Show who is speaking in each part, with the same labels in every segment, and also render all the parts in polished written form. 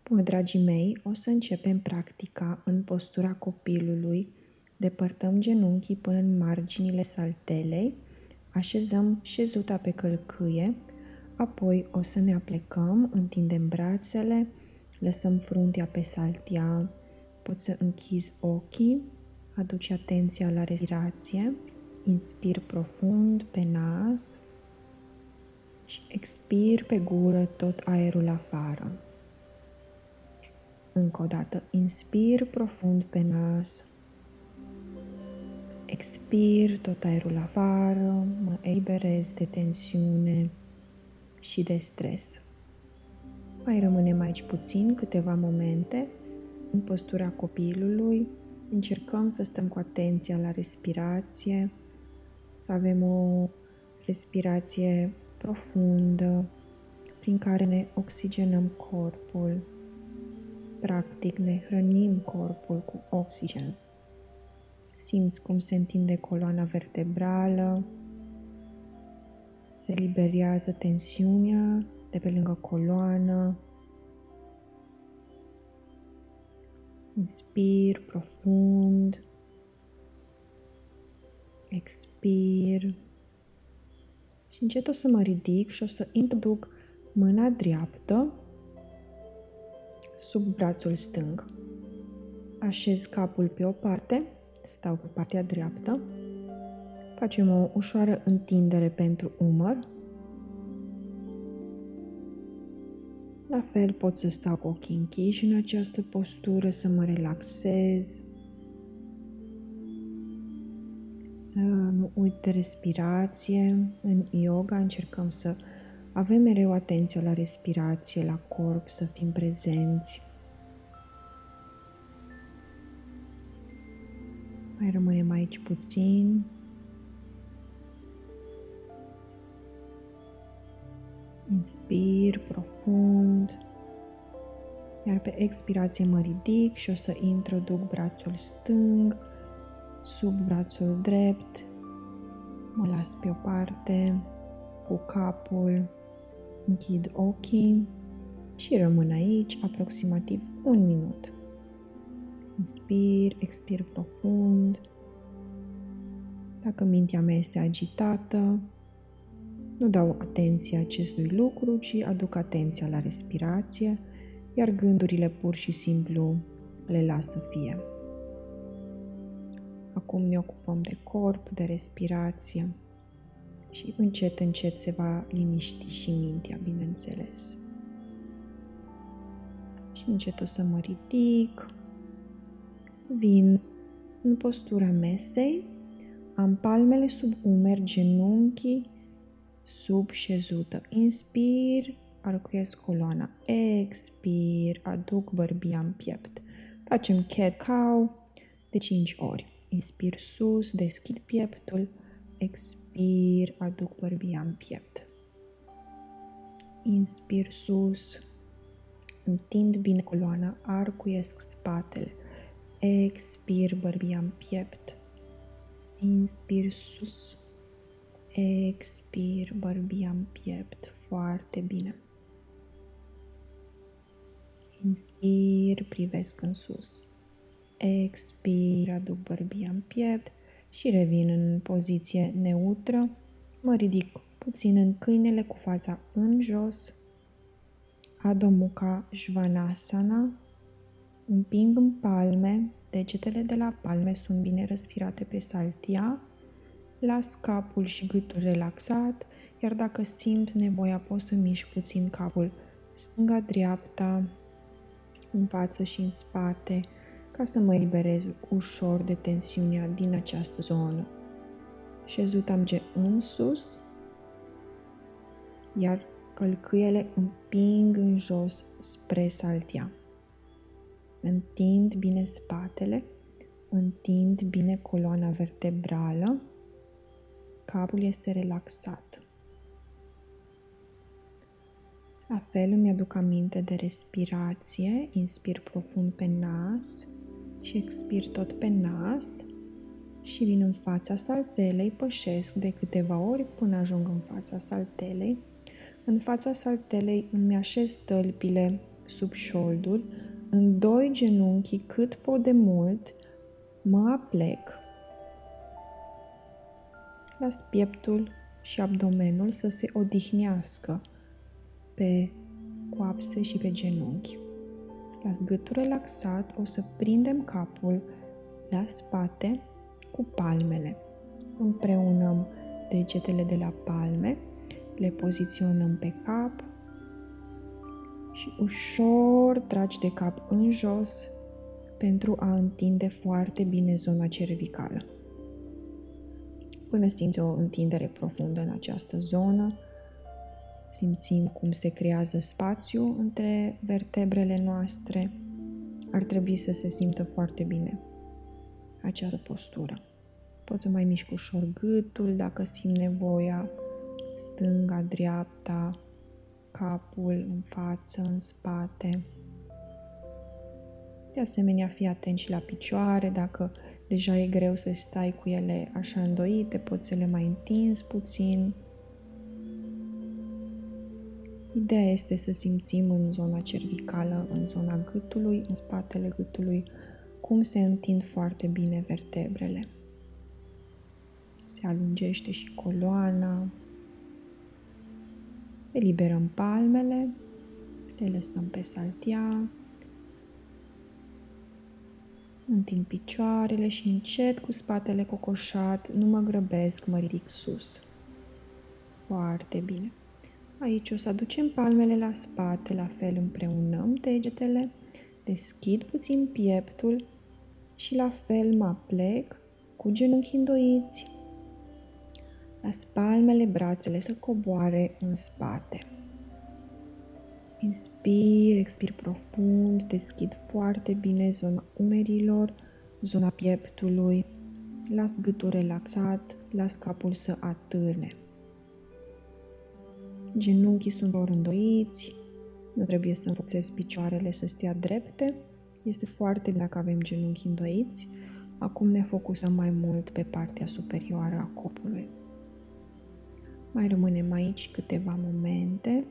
Speaker 1: Bun, dragii mei, o să începem practica în postura copilului. Depărtăm genunchii până în marginile saltelei, așezăm șezuta pe călcâie, apoi o să ne aplecăm, întindem brațele, lăsăm fruntea pe saltea, poți să închizi ochii, aduci atenția la respirație, inspir profund pe nas și expir pe gură tot aerul afară. Încă o dată, inspir profund pe nas, expir tot aerul afară, mă eliberez de tensiune și de stres. Mai rămânem aici puțin, câteva momente, în postura copilului. Încercăm să stăm cu atenția la respirație, să avem o respirație profundă, prin care ne oxigenăm corpul. Practic, ne hrănim corpul cu oxigen. Simți cum se întinde coloana vertebrală, se eliberează tensiunea de pe lângă coloană. Inspir profund, expir și încet o să mă ridic și o să introduc mâna dreaptă sub brațul stâng. Așez capul pe o parte, stau pe partea dreaptă. Facem o ușoară întindere pentru umăr. La fel pot să stau cu ochii închiși în această postură, să mă relaxez. Să nu uit de respirație. În yoga încercăm să avem mereu atenția la respirație, la corp, să fim prezenți. Mai rămânem aici puțin. Inspir profund. Iar pe expirație mă ridic și o să introduc brațul stâng sub brațul drept. Mă las pe o parte cu capul. Închid ochii și rămân aici aproximativ 1 minut. Inspir, expir profund. Dacă mintea mea este agitată, nu dau atenție acestui lucru, ci aduc atenția la respirație, iar gândurile pur și simplu le las să fie. Acum ne ocupăm de corp, de respirație și încet, încet se va liniști și mintea, bineînțeles. Și încet o să mă ridic, vin în postura mesei, am palmele sub umeri, genunchii sub șezută. Inspir, arcuiesc coloana, expir, aduc bărbia în piept. Facem cat-cow de 5 ori. Inspir sus, deschid pieptul, expir, aduc bărbia în piept. Inspir sus, întind bine coloana, arcuiesc spatele, expir, bărbia în piept. Inspir sus, expir, bărbia în piept, foarte bine. Inspir, privesc în sus. Expir, aduc bărbia în piept și revin în poziție neutră. Mă ridic puțin în câinele cu fața în jos. Adho Mukha Svanasana. Împing în palme, degetele de la palme sunt bine răsfirate pe saltea. Las capul și gâtul relaxat, iar dacă simt nevoia pot să mișc puțin capul stânga-dreapta, în față și în spate, ca să mă eliberez ușor de tensiunea din această zonă. Șezuta merge în sus, iar călcâiele împing în jos spre saltea. Întind bine spatele, întind bine coloana vertebrală, capul este relaxat. La fel îmi aduc aminte de respirație, inspir profund pe nas și expir tot pe nas și vin în fața saltelei, pășesc de câteva ori până ajung în fața saltelei. În fața saltelei îmi așez tălpile sub șolduri, îndoi genunchii cât pot de mult, mă aplec, las pieptul și abdomenul să se odihnească pe coapse și pe genunchi. Las gâtul relaxat, o să prindem capul la spate cu palmele. Împreunăm degetele de la palme, le poziționăm pe cap și ușor tragi de cap în jos pentru a întinde foarte bine zona cervicală. Până simți o întindere profundă în această zonă, simțim cum se creează spațiu între vertebrele noastre. Ar trebui să se simtă foarte bine această postură. Poți să mai miști ușor gâtul dacă simți nevoia, stânga, dreapta, capul în față, în spate. De asemenea, fii atent și la picioare, dacă deja e greu să stai cu ele așa îndoite, poți să le mai întinzi puțin. Ideea este să simțim în zona cervicală, în zona gâtului, în spatele gâtului, cum se întind foarte bine vertebrele. Se alungește și coloana. Eliberăm palmele, le lăsăm pe saltea. Întind picioarele și încet cu spatele cocoșat, nu mă grăbesc, mă ridic sus. Foarte bine. Aici o să aducem palmele la spate, la fel împreunăm degetele, deschid puțin pieptul și la fel mă aplec cu genunchii îndoiți. Las palmele, brațele să coboare în spate. Inspir, expir profund, deschid foarte bine zona umerilor, zona pieptului. Las gâtul relaxat, las capul să atârne. Genunchii sunt îndoiți, nu trebuie să învățezi picioarele să stea drepte. Este foarte bine dacă avem genunchii îndoiți. Acum ne focusăm mai mult pe partea superioară a corpului. Mai rămânem aici câteva momente.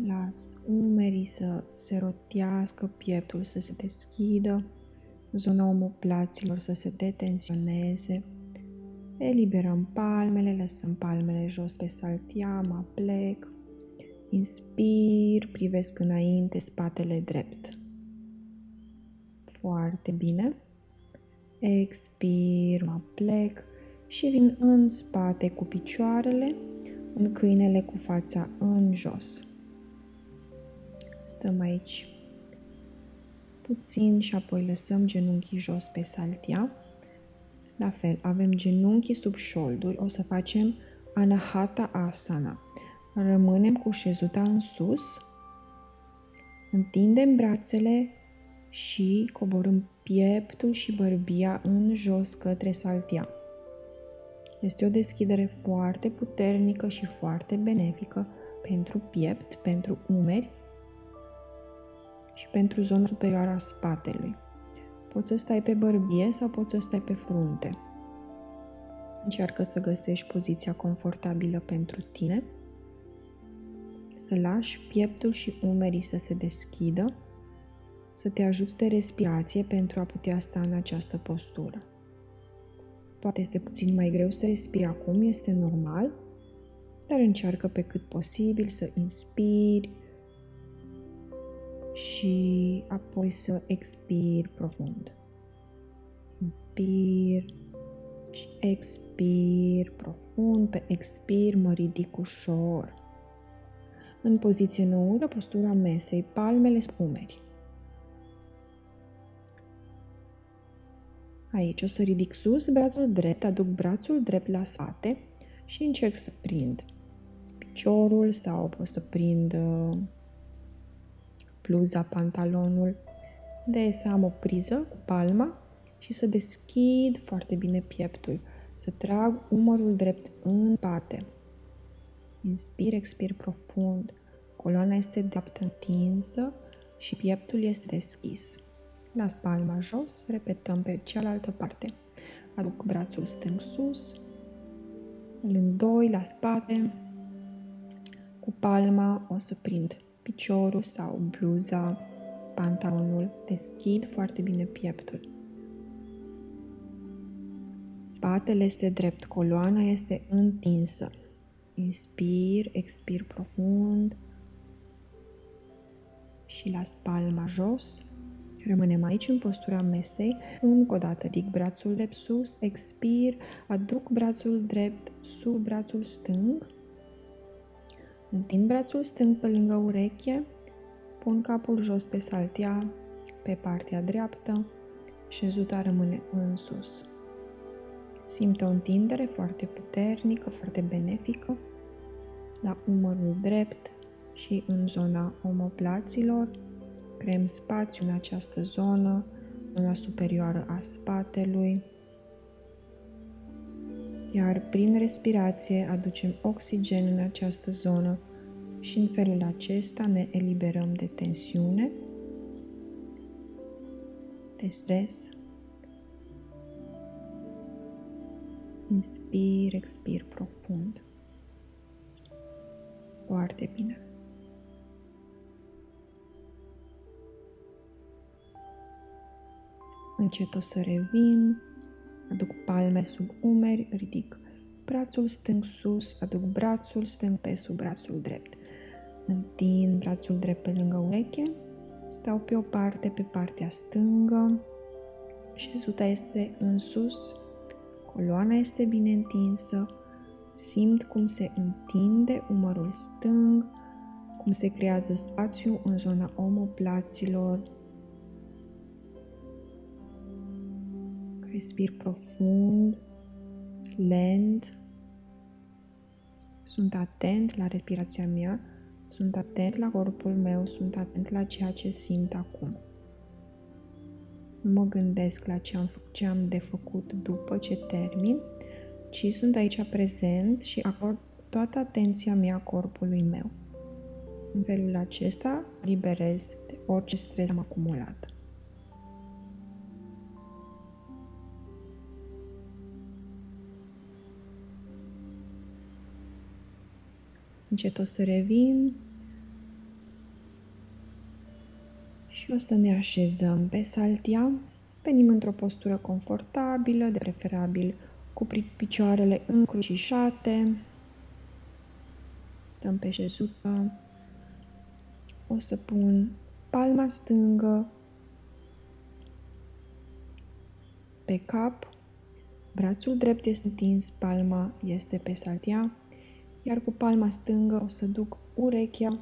Speaker 1: Las umerii să se rotească, pieptul să se deschidă, zona omoplaților să se detensioneze. Eliberăm palmele, lăsăm palmele jos pe saltea, mă aplec. Inspir, privesc înainte, spatele drept. Foarte bine. Expir, mă aplec și vin în spate cu picioarele, în câinele cu fața în jos. Stăm aici puțin și apoi lăsăm genunchii jos pe saltea. La fel, avem genunchii sub șolduri, o să facem Anahata Asana. Rămânem cu șezuta în sus, întindem brațele și coborâm pieptul și bărbia în jos către saltea. Este o deschidere foarte puternică și foarte benefică pentru piept, pentru umeri și pentru zona superioară a spatelui. Poți să stai pe bărbie sau poți să stai pe frunte. Încearcă să găsești poziția confortabilă pentru tine, să lași pieptul și umerii să se deschidă, să te ajuți de respirație pentru a putea sta în această postură. Poate este puțin mai greu să respiri acum, este normal, dar încearcă pe cât posibil să inspiri și apoi să expiri profund. Inspir și expir profund. Pe expir mă ridic ușor. În poziție neutră, postura mesei, palmele sub umeri. Aici o să ridic sus brațul drept, aduc brațul drept la spate și încerc să prind piciorul sau pot să prind bluza, pantalonul. De să am o priză cu palma și să deschid foarte bine pieptul. Să trag umărul drept în spate. Inspir, expir profund. Coloana este dreaptă întinsă și pieptul este deschis. Las palma jos, repetăm pe cealaltă parte. Aduc brațul stâng sus, îl îndoi la spate. Cu palma o să prind piciorul sau bluza, pantalonul. Deschid foarte bine pieptul. Spatele este drept, coloana este întinsă. Inspir, expir profund și las palma jos. Rămânem aici în postura mesei. Încă o dată ridic brațul drept sus, expir, aduc brațul drept sub brațul stâng. Întind brațul stâng pe lângă ureche, pun capul jos pe saltea, pe partea dreaptă, șezuta rămâne în sus. Simt o întindere foarte puternică, foarte benefică la umărul drept și în zona omoplaților. Creăm spațiu în această zonă, zona superioară a spatelui. Iar prin respirație aducem oxigen în această zonă și în felul acesta ne eliberăm de tensiune, de stres. Inspir, expir profund. Foarte bine. Încet o să revin, aduc palme sub umeri, ridic brațul stâng sus, aduc brațul stâng pe sub brațul drept. Întind brațul drept pe lângă ureche, stau pe o parte, pe partea stângă, șezuta este în sus, coloana este bine întinsă, simt cum se întinde umărul stâng, cum se creează spațiu în zona omoplaților. Respir profund, lent. Sunt atent la respirația mea, sunt atent la corpul meu, sunt atent la ceea ce simt acum. Nu mă gândesc la ce am de făcut după ce termin, ci sunt aici prezent și acord toată atenția mea corpului meu. În felul acesta liberez de orice stres am acumulat. Încet o să revin și o să ne așezăm pe saltea. Venim într-o postură confortabilă, de preferabil cu picioarele încrucișate. Stăm pe șezută. O să pun palma stângă pe cap. Brațul drept este întins, palma este pe saltea. Iar cu palma stângă o să duc urechea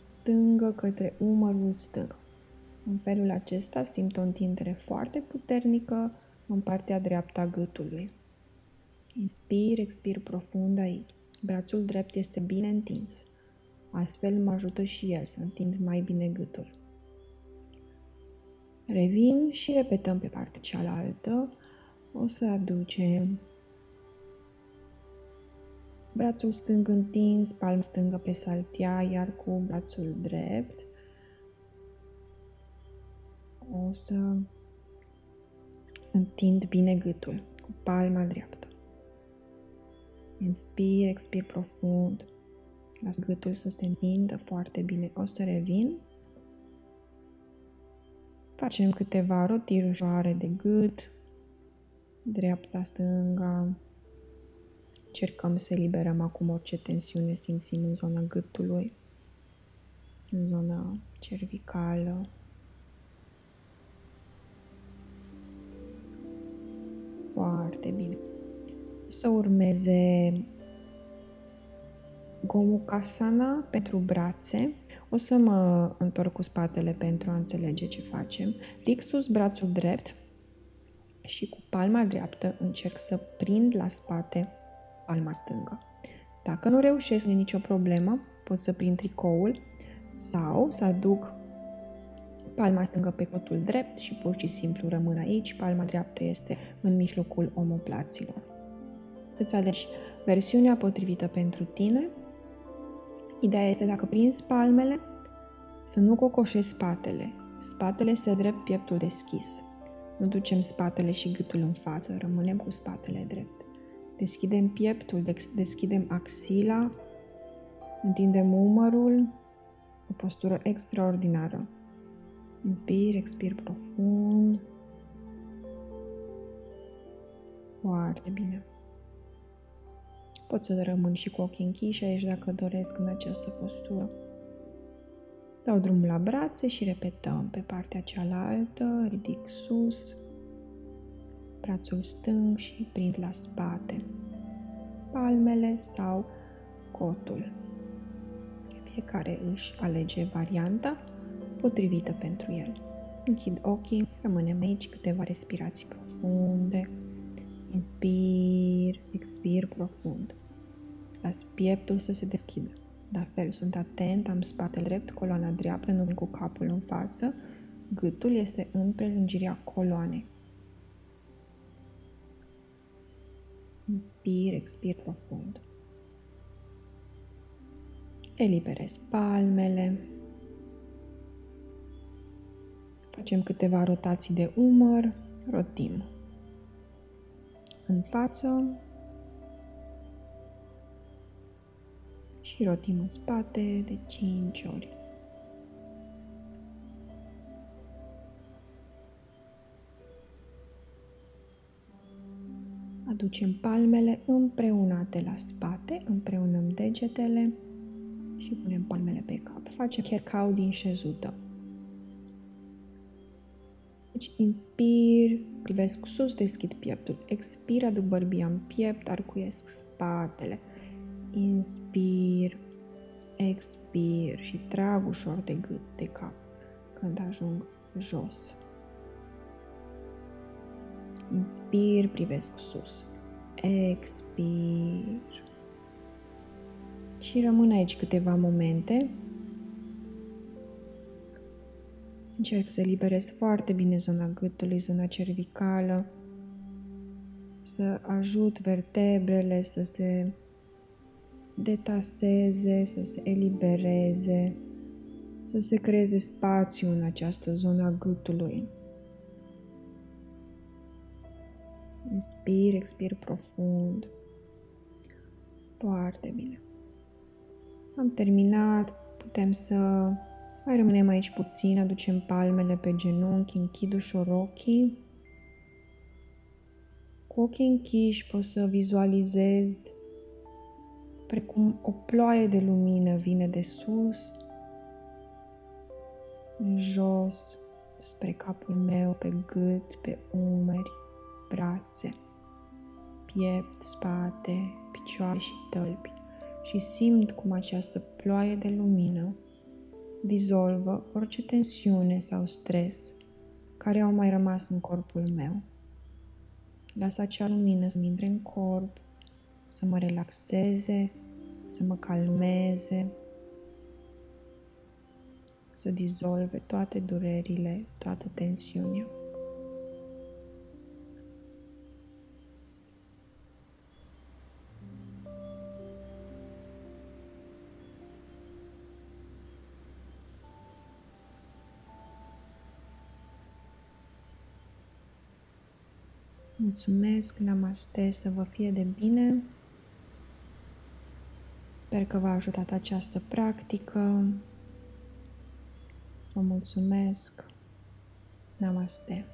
Speaker 1: stângă către umărul stâng. În felul acesta simt o întindere foarte puternică în partea dreaptă a gâtului. Inspir, expir profund aici. Brațul drept este bine întins. Astfel mă ajută și el să întind mai bine gâtul. Revin și repetăm pe partea cealaltă. O să aducem brațul stâng întins, palma stângă pe saltea, iar cu brațul drept o să întind bine gâtul cu palma dreaptă. Inspir, expir profund. Las gâtul să se întindă foarte bine. O să revin. Facem câteva rotiri ușoare de gât. Dreapta, stânga. Încercăm să eliberăm acum orice tensiune simțim în zona gâtului, în zona cervicală. Foarte bine. O să urmeze Gomukhasana pentru brațe. O să mă întorc cu spatele pentru a înțelege ce facem. Ridic sus brațul drept și cu palma dreaptă încerc să prind la spate palma stângă. Dacă nu reușesc, nu e nicio problemă, pot să prind tricoul sau să aduc palma stângă pe cotul drept și pur și simplu rămân aici, palma dreaptă este în mijlocul omoplaților. Îți alegi versiunea potrivită pentru tine. Ideea este dacă prinzi palmele, să nu cocoșezi spatele. Spatele este drept, pieptul deschis. Nu ducem spatele și gâtul în față, rămânem cu spatele drept. Deschidem pieptul, deschidem axila, întindem umărul, O postură extraordinară. Inspir, expir profund. Foarte bine. Pot să rămân și cu ochii închiși aici dacă doresc în această postură. Dau drumul la brațe și repetăm pe partea cealaltă, ridic sus, brațul stâng și prind la spate, palmele sau cotul. Fiecare își alege varianta potrivită pentru el. Închid ochii, rămânem aici câteva respirații profunde. Inspir, expir profund. Las pieptul să se deschidă. La fel, sunt atent, am spatele drept, coloana dreaptă, nu vin cu capul în față. Gâtul este în prelungirea coloanei. Inspir, expir profund. Eliberez palmele. Facem câteva rotații de umăr. Rotim în față și rotim în spate de 5 ori. Aducem palmele împreunate la spate, împreunăm degetele și punem palmele pe cap. Facem cat cow din șezută. Deci inspir, privesc sus, deschid pieptul. Expir, aduc bărbia în piept, arcuiesc spatele. Inspir, expir și trag ușor de gât, de cap, când ajung jos. Inspir, privesc sus. Expir. Și rămân aici câteva momente. Încerc să eliberez foarte bine zona gâtului, zona cervicală, să ajut vertebrele să se detaseze, să se elibereze, să se creeze spațiu în această zonă a gâtului. Inspir, expir profund. Foarte bine. Am terminat. Putem să mai rămânem aici puțin. Aducem palmele pe genunchi, închid ușor ochii. Cu ochii închiși pot să vizualizez precum o ploaie de lumină vine de sus, în jos, spre capul meu, pe gât, pe umeri, brațe, piept, spate, picioare și tălpi. Și simt cum această ploaie de lumină dizolvă orice tensiune sau stres care au mai rămas în corpul meu. Lasă acea lumină să intre în corp, să mă relaxeze, să mă calmeze, să dizolve toate durerile, toată tensiunea. Mulțumesc, namaste, să vă fie de bine. Sper că v-a ajutat această practică. Vă mulțumesc. Namaste.